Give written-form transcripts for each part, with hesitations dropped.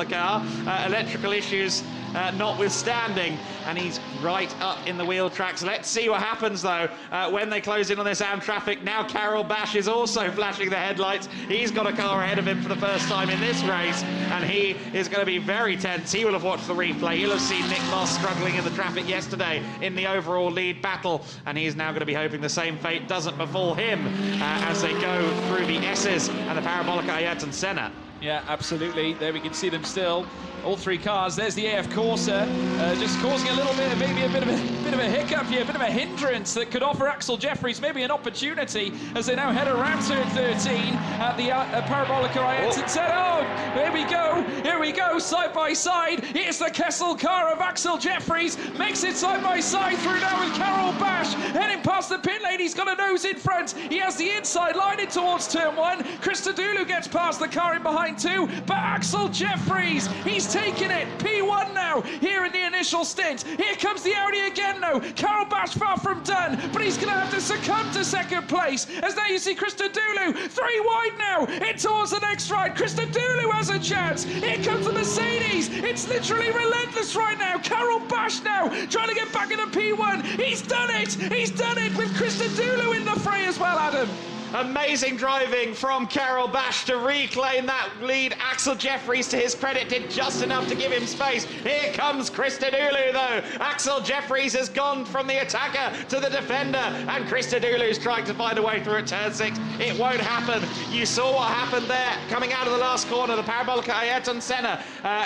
car, electrical issues notwithstanding, and he's right up in the wheel tracks. Let's see what happens though when they close in on this AM traffic. Now Carol Bash is also flashing the headlights. He's got a car ahead of him for the first time in this race, and he is going to be very tense. He will have watched the replay. He'll have seen Nick Moss struggling in the traffic yesterday in the overall lead battle, and he's now going to be hoping the same fate doesn't befall him as they go through the S's and the Parabolica Ayrton Senna. Yeah, absolutely. There we can see them still. All three cars. There's the AF Corsa, just causing a little bit, maybe a bit of a hiccup here, a bit of a hindrance that could offer Axel Jeffries maybe an opportunity as they now head around turn 13 at the Parabolica Ayrton Senna. Oh, here we go, side by side. Here's the Kessel car of Axel Jeffries, makes it side by side through now with Carol Bash, heading past the pit lane. He's got a nose in front. He has the inside line in towards turn 1. Christodoulou gets past the car in behind 2, but Axel Jeffries, he's taking it. P1 now, here in the initial stint. Here comes the Audi again now. Carol Bash far from done, but he's going to have to succumb to second place, as now you see Christodoulou 3 wide now, in towards the next ride. Christodoulou has a chance. Here comes the Mercedes. It's literally relentless right now. Carol Bash now, trying to get back into P1. He's done it. He's done it with Christodoulou in the fray as well, Adam. Amazing driving from Carol Bash to reclaim that lead. Axel Jeffries, to his credit, did just enough to give him space. Here comes Christodoulou though. Axel Jeffries has gone from the attacker to the defender, and Christodoulou's trying to find a way through at turn 6. It won't happen. You saw what happened there coming out of the last corner, the Parabolica Ayrton Senna.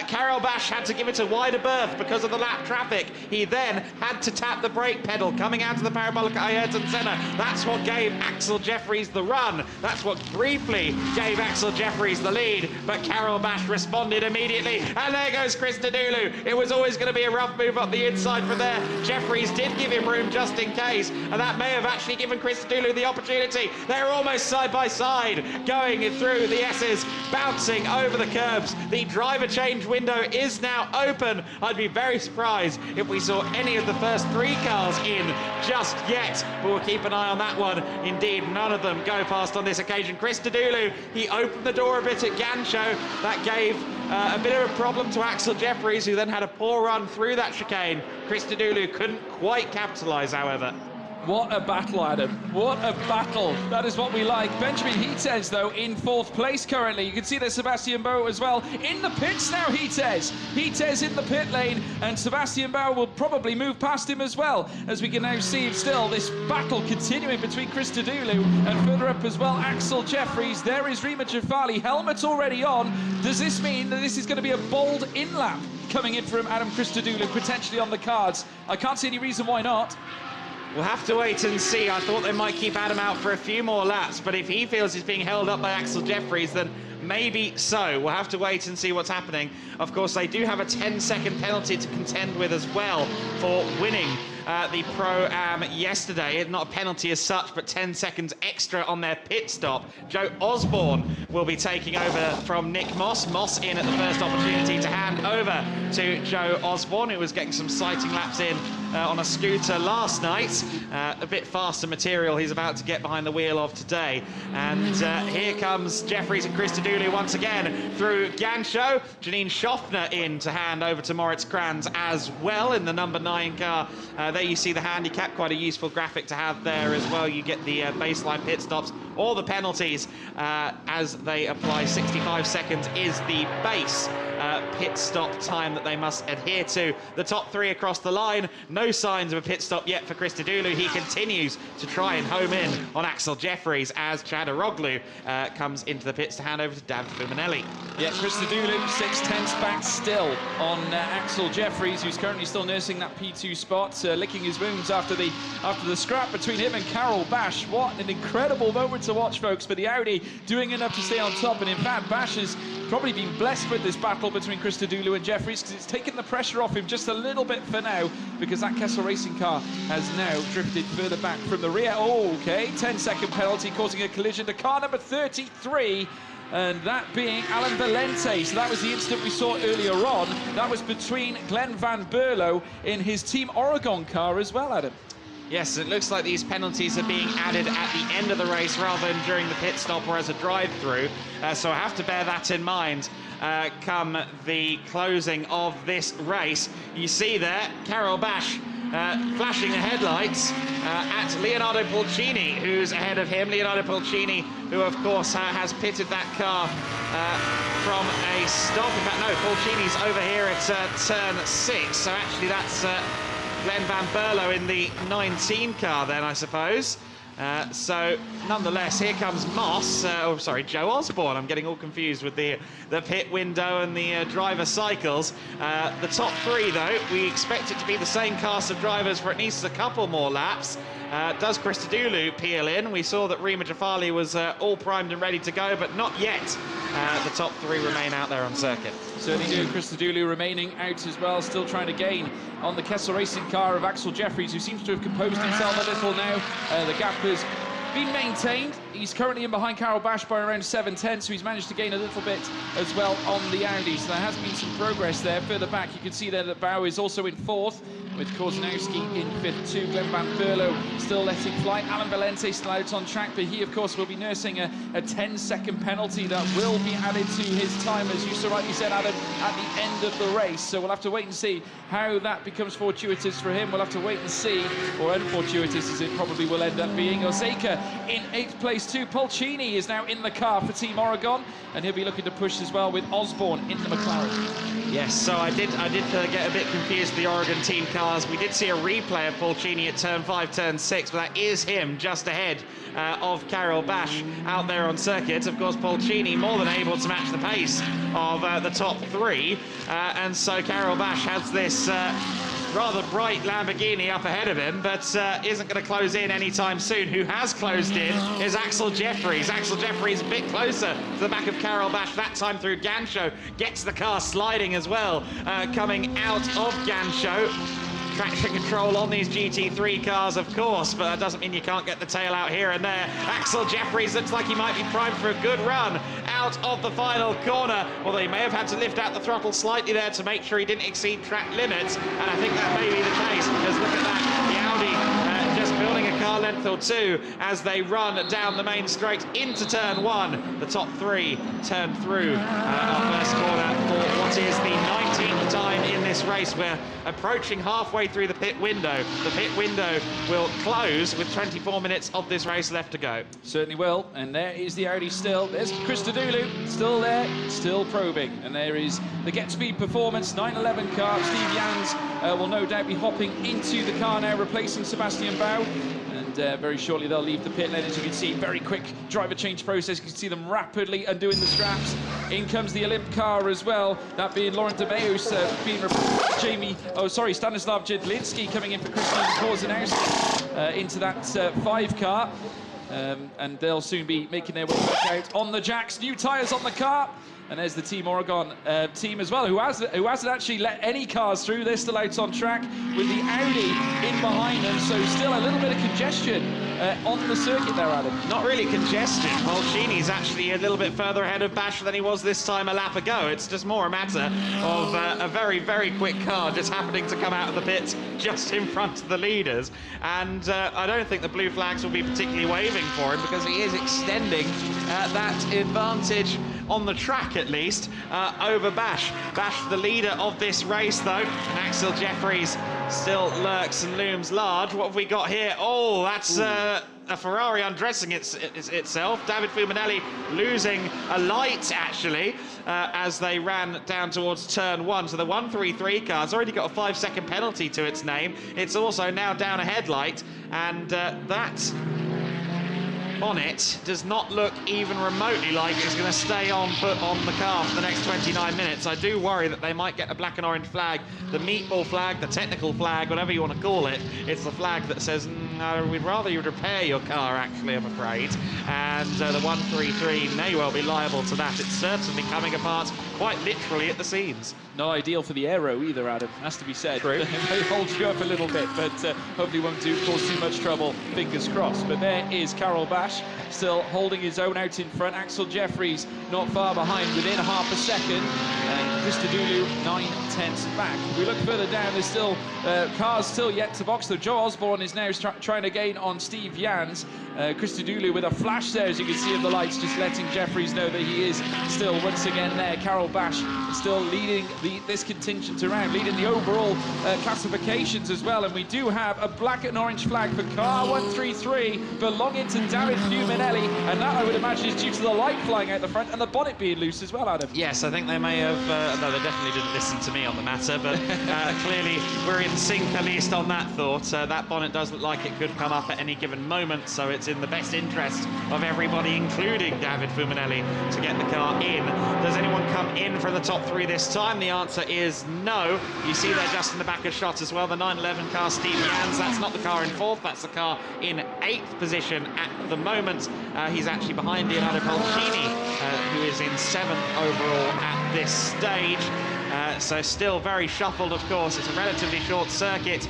Carol Bash had to give it a wider berth because of the lap traffic. He then had to tap the brake pedal coming out of the Parabolica Ayrton Senna. That's what gave Axel Jeffries the run. That's what briefly gave Axel Jeffries the lead, but Carol Bash responded immediately, and there goes Christodoulou. It was always going to be a rough move up the inside from there. Jeffries did give him room just in case, and that may have actually given Christodoulou the opportunity. They're almost side by side, going through the S's, bouncing over the curbs. The driver change window is now open. I'd be very surprised if we saw any of the first 3 cars in just yet, but we'll keep an eye on that one. Indeed, none of them go past on this occasion. Christodoulou, he opened the door a bit at Gancho. That gave a bit of a problem to Axel Jeffries, who then had a poor run through that chicane. Christodoulou couldn't quite capitalise, however. What a battle, Adam. What a battle. That is what we like. Benjamin Heates, though, in 4th place currently. You can see there's Sebastian Bow as well. In the pits now, Heates. Heates in the pit lane, and Sebastian Bow will probably move past him as well, as we can now see still this battle continuing between Christodoulou and further up as well, Axel Jeffries. There is Rima Jafali. Helmet's already on. Does this mean that this is going to be a bold in-lap coming in from Adam Christodoulou, potentially on the cards? I can't see any reason why not. We'll have to wait and see. I thought they might keep Adam out for a few more laps, but if he feels he's being held up by Axel Jeffries, then maybe so. We'll have to wait and see what's happening. Of course, they do have a 10-second penalty to contend with as well for winning the Pro-Am yesterday. Not a penalty as such, but 10 seconds extra on their pit stop. Joe Osborne will be taking over from Nick Moss. Moss in at the first opportunity to hand over to Joe Osborne, who was getting some sighting laps in on a scooter last night. A bit faster material he's about to get behind the wheel of today. And here comes Jeffries and Christodoulou once again through Gancho. Janine Schaffner in to hand over to Moritz Kranz as well in the number 9 car. There you see the handicap, quite a useful graphic to have there as well. You get the baseline pit stops, all the penalties as they apply. 65 seconds is the base pit stop time that they must adhere to. The top 3 across the line, no signs of a pit stop yet for Christodoulou. He continues to try and home in on Axel Jeffries as Chad Aroglu comes into the pits to hand over to Dan Fuminelli. Yeah, Christodoulou 6/10 back still on Axel Jeffries, who's currently still nursing that P2 spot, licking his wounds after the scrap between him and Carol Bash. What an incredible moment to watch, folks, for the Audi doing enough to stay on top. And in fact, Bash has probably been blessed with this battle between Christodoulou and Jeffries, because it's taken the pressure off him just a little bit for now, because that Kessel Racing car has now drifted further back from the rear. Oh, okay, 10-second penalty causing a collision to car number 33. And that being Alan Valente. So that was the incident we saw earlier on. That was between Glenn Van Berlo in his Team Oregon car as well, Adam. Yes, it looks like these penalties are being added at the end of the race rather than during the pit stop or as a drive-through. So I have to bear that in mind. come the closing of this race. You see there, Carol Bash flashing the headlights at Leonardo Pulcini, who's ahead of him. Leonardo Pulcini, who of course has pitted that car from a stop. In fact, no, Pulcini's over here at turn 6, so actually that's Glenn Van Berlo in the 19 car then, I suppose. So nonetheless, here comes Moss, Joe Osborne. I'm getting all confused with the pit window and the driver cycles. The top 3 though, we expect it to be the same cast of drivers for at least a couple more laps. Does Christodoulou peel in? We saw that Rima Jafali was all primed and ready to go, but not yet. The top 3 remain out there on circuit. Certainly do. Christodoulou remaining out as well, still trying to gain on the Kessel Racing car of Axel Jeffries, who seems to have composed himself a little now. The gap has been maintained. He's currently in behind Carol Bash by around 7/10, so he's managed to gain a little bit as well on the Audi. So there has been some progress there. Further back, you can see there that Bau is also in 4th, with Korzanowski in 5th too. Glenn Van Berlo still letting fly. Alan Valente still out on track, but he, of course, will be nursing a 10-second penalty that will be added to his time, as you so rightly said, Adam, at the end of the race. So we'll have to wait and see how that becomes fortuitous for him. We'll have to wait and see, or unfortuitous as it probably will end up being. Osaka in 8th place too. Pulcini is now in the car for Team Oregon, and he'll be looking to push as well with Osborne in the McLaren. Yes, so I did get a bit confused with the Oregon team cars. We did see a replay of Pulcini at turn 5, turn 6, but that is him just ahead of Carol Bash out there on circuit. Of course, Pulcini more than able to match the pace of the top 3, and so Carol Bash has this rather bright Lamborghini up ahead of him, but isn't going to close in anytime soon. Who has closed in is Axel Jeffries. Axel Jeffries a bit closer to the back of Carol Bash, that time through Ganshow. Gets the car sliding as well, coming out of Ganshow. Traction control on these GT3 cars, of course, but that doesn't mean you can't get the tail out here and there. Axel Jeffries looks like he might be primed for a good run out of the final corner, although he may have had to lift out the throttle slightly there to make sure he didn't exceed track limits, and I think that may be the case, because look at that, the Audi just building a car length or 2 as they run down the main straight into turn 1. The top 3 turn through our first corner for what is the 19th time in this race. We're approaching halfway through the pit window. The pit window will close with 24 minutes of this race left to go. Certainly will, and there is the Audi still. There's Christodoulou, still there, still probing. And there is the Get Speed Performance 911 car. Steve Jans will no doubt be hopping into the car now, replacing Sebastian Bau. And very shortly they'll leave the pit lane. As you can see, very quick driver change process. You can see them rapidly undoing the straps. In comes the Olymp car as well, that being Laurent de Beus being Stanislav Jedlinski coming in for Christian Korzanowski into that 5 car. And they'll soon be making their way back out on the jacks. New tyres on the car. And there's the Team Oregon team as well, who hasn't actually let any cars through. They're still out on track with the Audi in behind them. So still a little bit of congestion on the circuit there, Adam. Not really congestion. Pulcini's actually a little bit further ahead of Bash than he was this time a lap ago. It's just more a matter of a very, very quick car just happening to come out of the pits just in front of the leaders. And I don't think the blue flags will be particularly waving for him, because he is extending that advantage on the track, at least, over Bash. Bash, the leader of this race, though, and Axel Jeffries still lurks and looms large. What have we got here? Oh, that's a Ferrari undressing itself. David Fumanelli losing a light, actually, as they ran down towards turn 1. So the 133 car's already got a 5-second penalty to its name. It's also now down a headlight, and that bonnet does not look even remotely like it's going to stay on put on the car for the next 29 minutes. I do worry that they might get a black and orange flag, the meatball flag, the technical flag, whatever you want to call it. It's the flag that says, no, we'd rather you repair your car, actually, I'm afraid. And the 133 may well be liable to that. It's certainly coming apart quite literally at the seams. Not ideal for the aero either, Adam, has to be said. True. It may hold you up a little bit, but hopefully won't cause too much trouble, fingers crossed. But there is Carol Bash, still holding his own out in front. Axel Jeffries not far behind, within half a second. And Christodoulou 9/10 back. If we look further down, there's still cars still yet to box, though. Joe Osborne is now trying to gain on Steve Jans. Christodoulou with a flash there, as you can see in the lights, just letting Jeffries know that he is still once again there. Karel Bash still leading this contingent around, leading the overall classifications as well. And we do have a black and orange flag for car 133 belonging to David Fuminelli, and that I would imagine is due to the light flying out the front and the bonnet being loose as well, Adam. Yes, I think they may have, no, they definitely didn't listen to me on the matter, but clearly we're in sync at least on that thought. That bonnet does look like it could come up at any given moment, so it's in the best interest of everybody, including David Fuminelli, to get the car in. Does anyone come in from the top three this time? The answer is no. You see there just in the back of shot as well, the 911 car, Ziemian. That's not the car in fourth, that's the car in 8th position at the moment. He's actually behind Leonardo Polchini, who is in 7th overall at this stage. So still very shuffled, of course. It's a relatively short circuit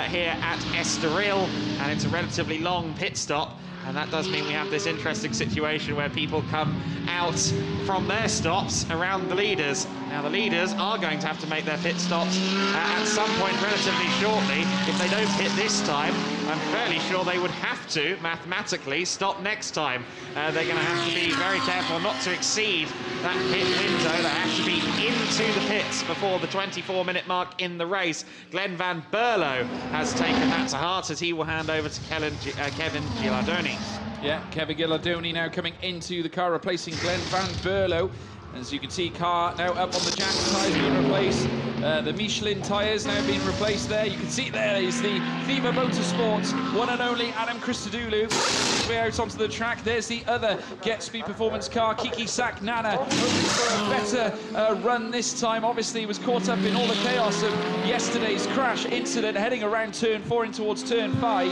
here at Estoril, and it's a relatively long pit stop. And that does mean we have this interesting situation where people come out from their stops around the leaders. Now, the leaders are going to have to make their pit stops at some point relatively shortly. If they don't hit this time, I'm fairly sure they would have to, mathematically, stop next time. They're going to have to be very careful not to exceed that pit window. They have to be into the pits before the 24-minute mark in the race. Glenn Van Berlo has taken that to heart, as he will hand over to Kevin Gilardoni. Yeah, Kevin Gilardoni now coming into the car, replacing Glenn Van Berlo. As you can see, car now up on the jack, tyres being replaced. The Michelin tyres now being replaced there. You can see there is the FIMA Motorsports one and only Adam Christodoulou. Way out onto the track. There's the other Get Speed Performance car, Kiki Saknana, hoping for a better run this time. Obviously, he was caught up in all the chaos of yesterday's crash incident, heading around turn 4 in towards turn 5.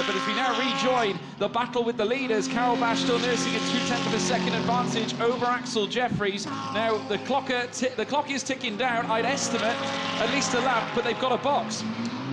But as we now rejoin the battle with the leaders, Karel Bash still nursing a 2/10 of a second advantage over Axel Jeffries. Now the clock is ticking down. I'd estimate at least a lap, but they've got a box.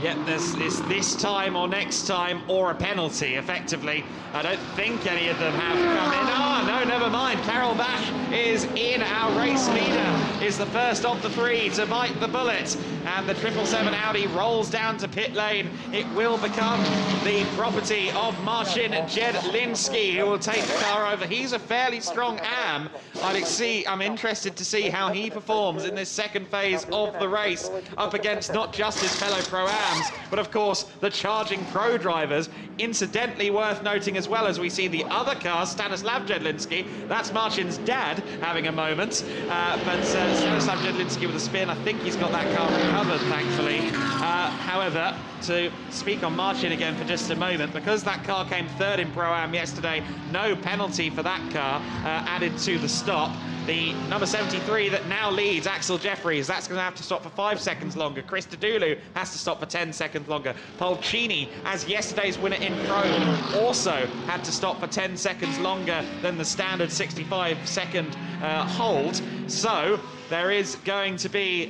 Yeah, it's this time or next time or a penalty, effectively. I don't think any of them have come in. Oh, no, never mind. Karel Bash is in. Our race leader is the first of the three to bite the bullet. And the 777 Audi rolls down to pit lane. It will become the property of Marcin Jedlinski, who will take the car over. He's a fairly strong am. I'm interested to see how he performs in this second phase of the race, up against not just his fellow Pro-Ams, but of course the charging pro drivers. Incidentally worth noting as well, as we see the other car, Stanislav Jedlinski, that's Marcin's dad having a moment, but Stanislav Jedlinski with a spin. I think he's got that car recovered, thankfully. However, to speak on Marcin again for just a moment, because that car came third in Pro-Am yesterday, no penalty for that car added to the stop. The number 73 that now leads, Axel Jeffries, that's going to have to stop for 5 seconds longer. Christodoulou has to stop for 10 seconds longer. Polchini, as yesterday's winner in Pro, also had to stop for 10 seconds longer than the standard 65-second hold. So there is going to be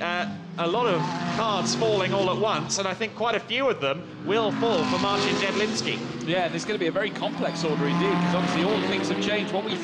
a lot of cards falling all at once, and I think quite a few of them will fall for Marcin Jedlinski. Yeah, and there's going to be a very complex order indeed, because obviously all things have changed. What we